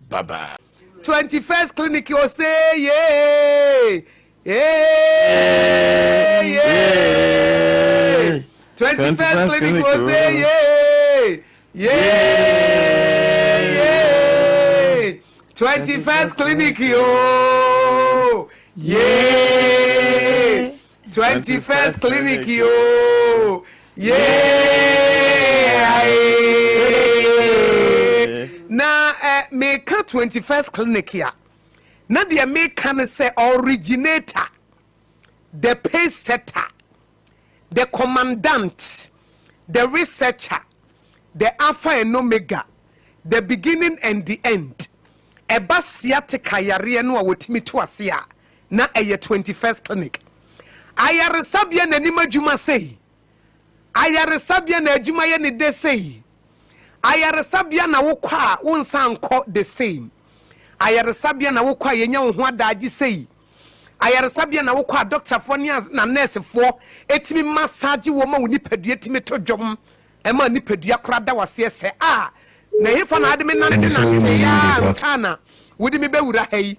Bye bye. 21st clinic you say yeah. 21st clinic you say yeah. 21st clinic yo. Yeah. 21st clinic yo. Yeah. Na make 21st clinic here. Na the American say originator, the pace setter, the commandant, the researcher, the alpha and omega, the beginning and the end. Eba siatika yare no awotimi to asia na eye 21st clinic. Ayare sabia na nima juma sei. Ayare sabia na juma ye ne de sei. Ayare sabia na wokwa wonsa nko the same. Ayare sabia na wokwa yenya wo ho adaji sei. Ayare sabia na wokwa doctor for na nurse for etimi massage wo ma woni padua etimi to dwom e ma ni padua kora da wase se na hefa na ade me nante ya sana wodi me bewura hai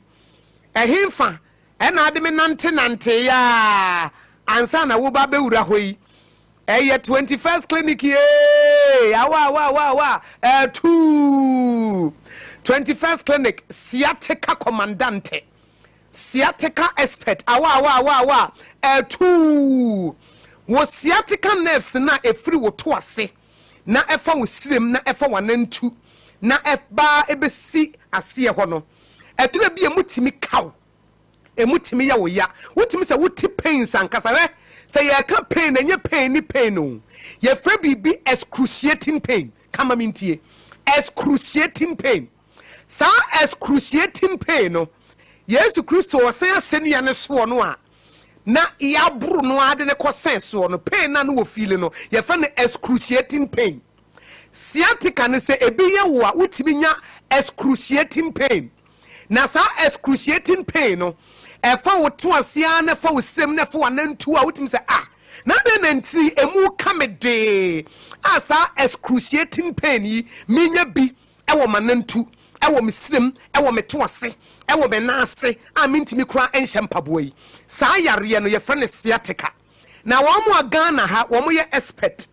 hemfa e na ade me nante ya ansa na wo ba bewura hoi 21st clinic ye wa 21st clinic sciatica commandante sciatica expert wa 2 wo sciatica nerves na efiri wo to ase na efa wo sirem na efa wanantu na eba ebesi ase ho no etura bi emutimi kaw emutimi ya wo ya wotimi se wuti pains ankasa we say ye can pain and ye pain ni pain no ye fra bibi excruciating pain kama mintie excruciating pain sa excruciating pain no Yesu Kristo o say asenu ne so no a na ya buru no ade ne ko sense no pain na no wo feel no ye fa ne excruciating pain sciatica ne say ebi ye wo a utimi nya excruciating pain na sa excruciating pain no efa wo to asia na fa wo sem na fa wanantu a utimi say na de nanti emu kamede asa excruciating pain yi minya bi e wo manantu e wo mesem e wo meto ase e wo be na ase a mintimi kura enhye mpaboyi sa yare no ye fa ne sciatica na wo mu agana ha wo mu ye expert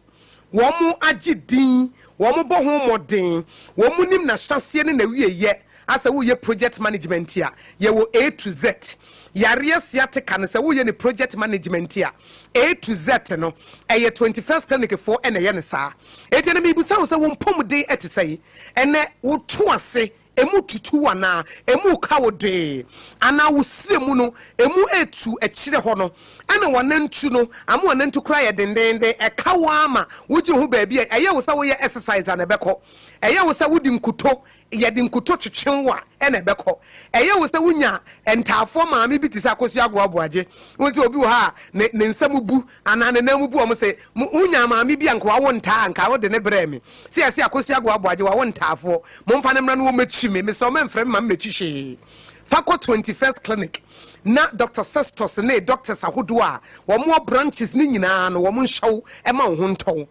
wo mu agidin wo mu boho modern wo mu nim na hyase ne na wieye asa wo ye project management ya ye wo A to Z yare sciatica ne se wo ye ne project management ya A to Z no e ye 21st clinic for ene ye ne sa etiene mi busa wo se wo mpomden etisai ene wo to ase emu tutu wana emu kawode ana wo siremu no emu etu ekire ho no ana wanantu no amu wanantu kra ye dendende e kawo ama wuji ho ba bia eye wo sa wo ye exercise na beko eye wo sa wudi nkuto ye di nkuto twetwenwa ene beko eye wo sa wunya entafo maami bi tisa akosu agwoaboaje wonti obi wo ha ne nsam bu ana ne nam bu o mo se wunya maami bi anka wo ntaa anka wo de ne bremi se ase akosu agwoaboaje wo ntafo mo mfa ne mra no wo mechi me so me mfrem ma mechi hye fako 21st clinic na Dr. Sestos ne doctors ahodo a wo mo branches ni nyina no wo mo nhyew e ma wo ho ntow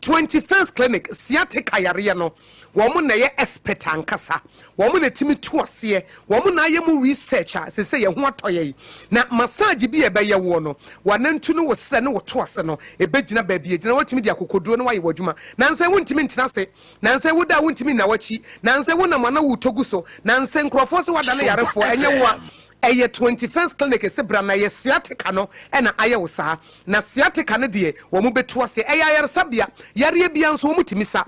21st clinic sciatica yare no woman na ye expert ankasa woman na timi to ase woman na ye mu researcher se se ye ho atoye na massage bi e be ye wo no wanantu no wo se ne wo to ase no e begina ba bi egina wotimi di akokoduro no waye wadwuma nanse wontimi ntina se nanse woda wontimi na wachi nanse wona mana wo togu so nanse nkrofo se wada na yarefo enye wo eye 21st clinic se bra na ye sciatica no e na aye wo sa na sciatica no de wo mu beto ase eye ayare sabia yare bia nso wo mutimi sa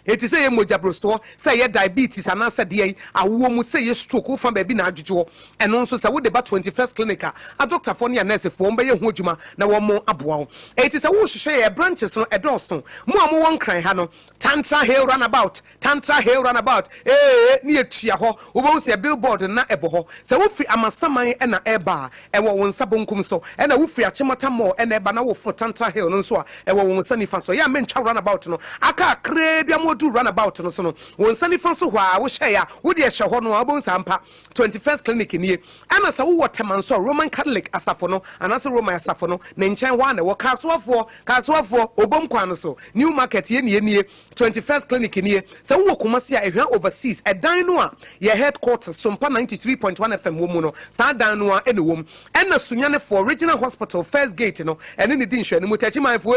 It is a mojabroso, say diabetes, and answer the awo say stroke from baby na adwo. And also say wo de ba 21st clinic a doctor for near nurse for mbe ye hojuma na wo mo aboa. It is a wo hwehwe branches no edoso. Mo am won kran ha no. Tantra Hill runabout. Tantra Hill runabout. Ni etua ho. Wo bo se billboard na ebo ho. Se wo fi amasaman e na eba e wo won sabonkum so. E na wo fi achimata mo e na eba na wo for Tantra Hill no so a e wo won sanifa so. Ya mentwa runabout no. Aka kre bia mo du runabout no so no. Won sanifa so hwa wo hye ya. Wo de hye ho no abo sampa 21st clinic ni. Ana sa wo teman so Roman Catholic asafo no. Ana sa Roman asafo no. Ne nchen wa na wo kasuafo obom kwano so. New market ye ni 21st clinic ni. Sa wo Kumasi a ehwa overseas e dan no a ye headquarters Sompa 93.1 FM wo mu no. Sa dan no a ene wo. Ena sunyane for original hospital first gate no. Ene ni din hwe ni mutachi manfo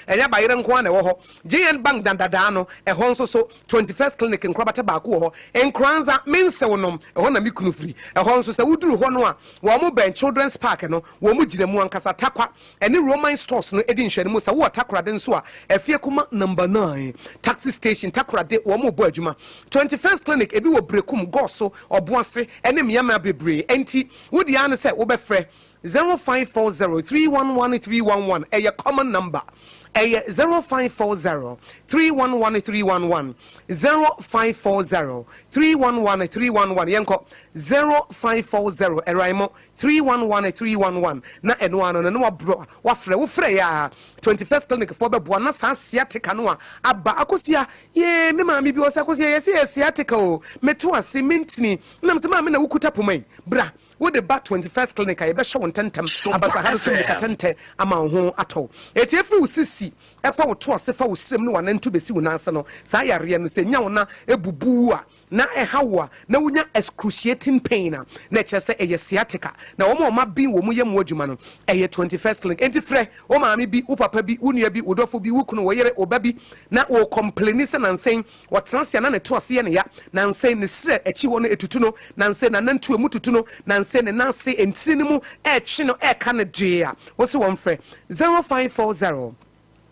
enya bayire nko na wo ho. JN Bank dandada no e ho nso so 21st clinic nkrabata ba ko ho. Enkranza mense wonom e ho na mikunu free. E ho nso se wuduru ho no a wo mo ben children's park no wo mo gire mu ankasa takwa ene Roman stores no edin hwe ni mu sa wo takra den so a efie kuma number 9 taxi station takra de wo mo bo adwuma 21st clinic ebi wo brekum goso oboase ene miyama bebre enti wodi an se wo be frɛ 0540311311 a common number 0540311311 0540311311 yenko 0540 eraimo 311311 na eno ano no wabro wafre wo frɛ ya 21st clinic for beboa na sa asiatica no aba akosia ye me ma bi o sa akosia ye se asiatica o meto ase mentini na me se ma me na wukuta pomai bra wo de ba 21st clinic ye be hwe wontentem abasa ha so katente ama ho ato etiefu usisi efa wo to ase fa wo srem no wanantu besi wo nanse no sa yare no se nya wo na ebubu a na ehawa na wunya excruciating pain na chese eye sciatica na wo ma bi wo mu ye mu adwuma no eye 21st clinic enti frɛ wo maami bi wo papa bi wo nua bi wo dofo bi wo kunu wo yere oba bi na wo complain se nansen wo transia na ne to ase ye ne ya nansen ne sre achi wo no etutu no nansen na nantu emu tutu no nansen ne nanse entiri ne mu echi no eka ne dwea wo se wo mfrɛ 0540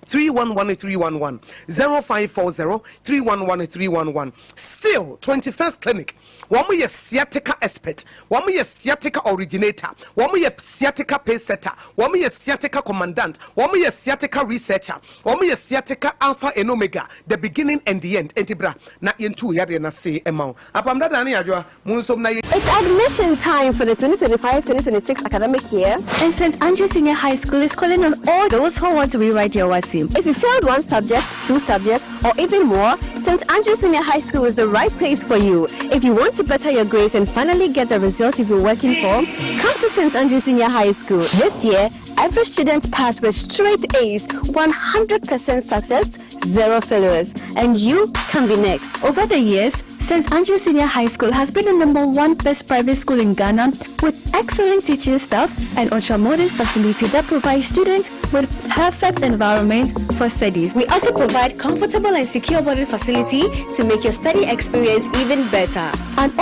311311 0540 311311 still 21st clinic womu ye sciatica expert womu ye sciatica originator womu ye sciatica pace setter womu ye sciatica commandant womu ye sciatica researcher womu ye sciatica alpha and omega the beginning and the end entibra na yentu yade na say emau apam dada na yadwa munsom na It's admission time for the 2025-2026 academic year, and St. Andrews Senior High School is calling on all those who want to rewrite your WASSCE. If you failed one subject, 2 subjects, or even more, St. Andrews Senior High School is the right place for you. If you want to better your grades and finally get the results you've been working for, come to St. Andrews Senior High School. This year, every student passed with straight A's, 100% success, 0 failures, and you can be next. Over the years, St. Andrews Senior High School has been the #1 best private school in Ghana with excellent teaching staff and ultra-modern facilities that provide students with perfect environment for studies. We also provide comfortable and secure boarding facility to make your study experience even better. And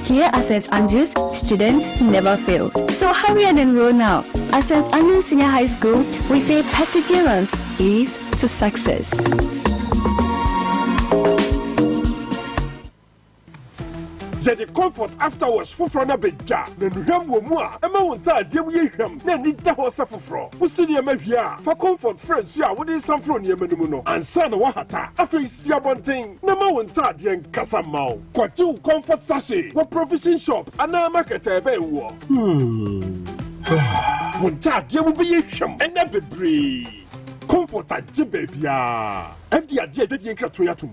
here at St. Andrews, students never fail. So hurry and enroll now. At St. Andrews Senior High School, we say perseverance leads to success. The comfort afterwards for na beja na nuham wo mu a ema wonta adiem ye hwam na ni da ho safofro usini ema hwia for comfort friends ya wo dey samfro ne ema numu no ansa na wa hata afi sia bonten na ma wonta adien kasa mawo kwatu comfort sachet wo provision shop ana market ebe wo wonta adiem be ye hwam ena bebre comfort agye bebia fd agye adwedie nkrato yatum.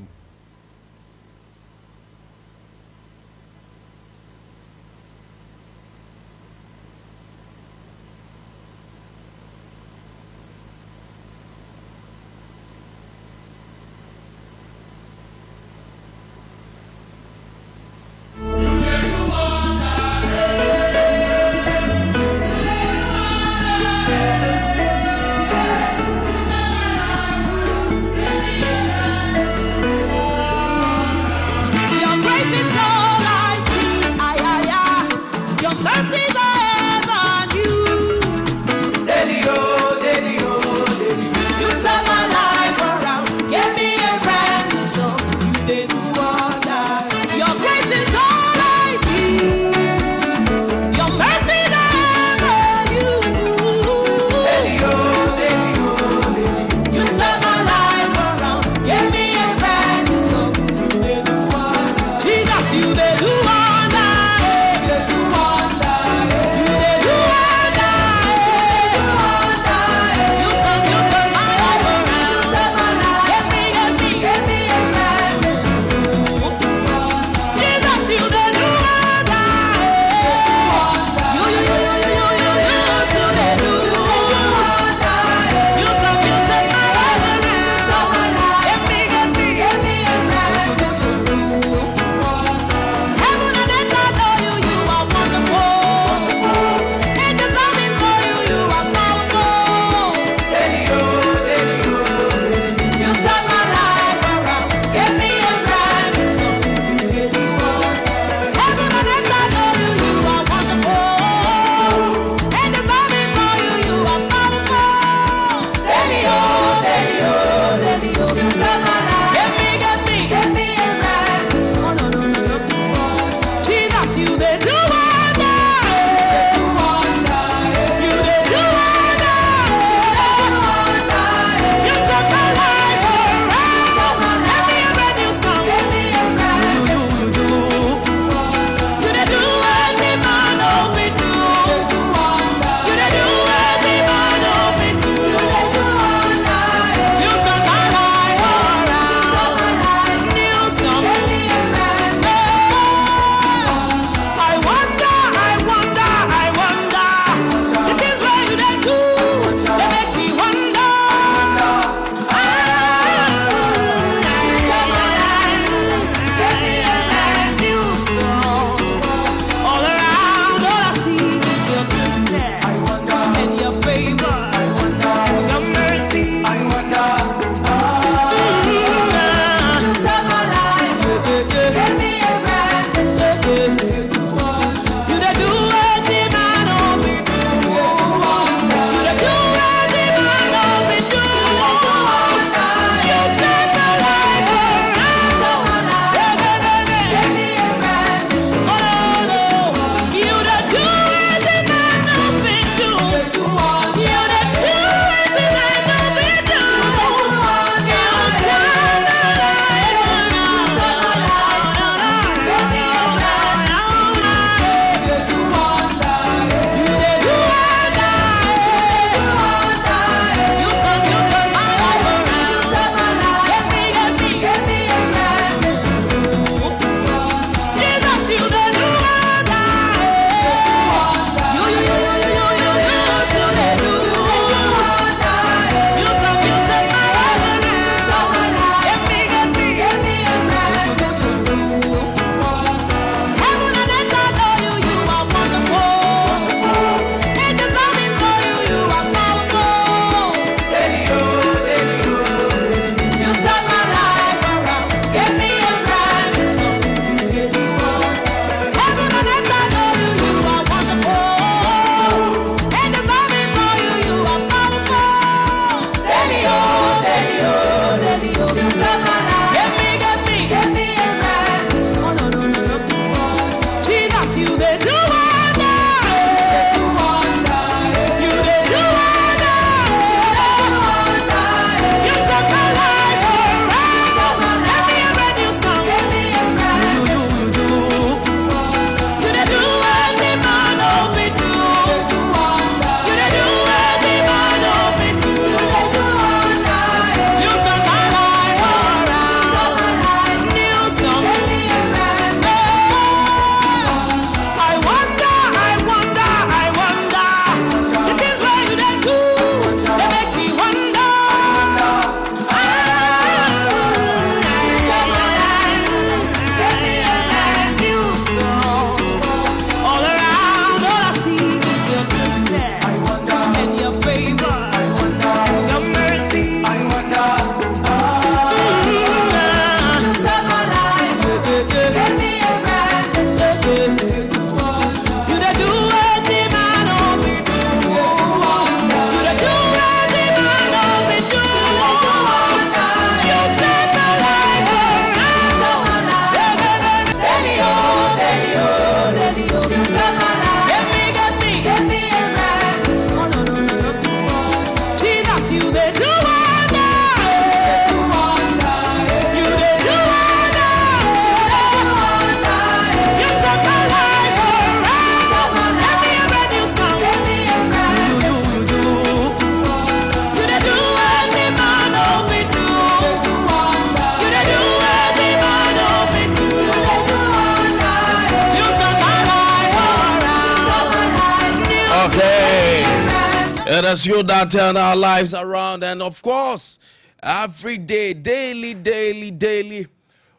Let us you that turn our lives around, and of course, every day, daily.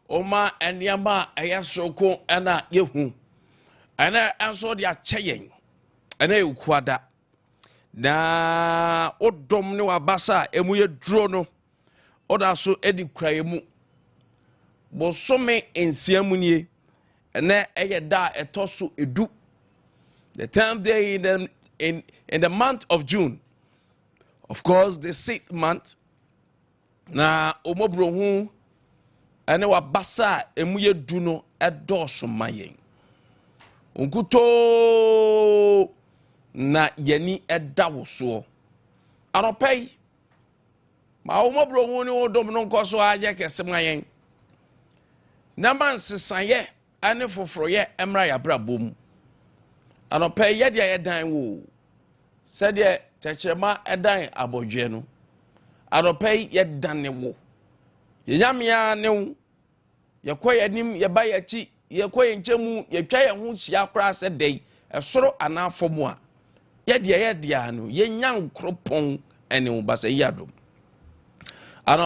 Oma and Yama, Ayasoko, and Yehu. And I answer their chain. And I ukwada. Na Odomno Abasa, Emuye Drono, Oda so Edi Krayemu. Bosome in Siamunye, and there da etosu edu. The 10th day in the month of June, of course, the 6th month. Na omobrohu ene wa basa emuye duno edoso mayen. Unkuto na yeni edawoso. Anopay ma omobrohu ni odom no nkoso aje kese mayen. Na man sesaye ane foforoye emra ya brabom. Anopay ye dia edan wo. Sede techema edan abodwe no. Anopay ye dane wo. Yanyamia ne yekoye nim ye ba ye chi yekoye nchemu ye twa ye ho hia kora se dei esoro anafo mu a ye de no ye nyan kropon ene wo ba se yadom.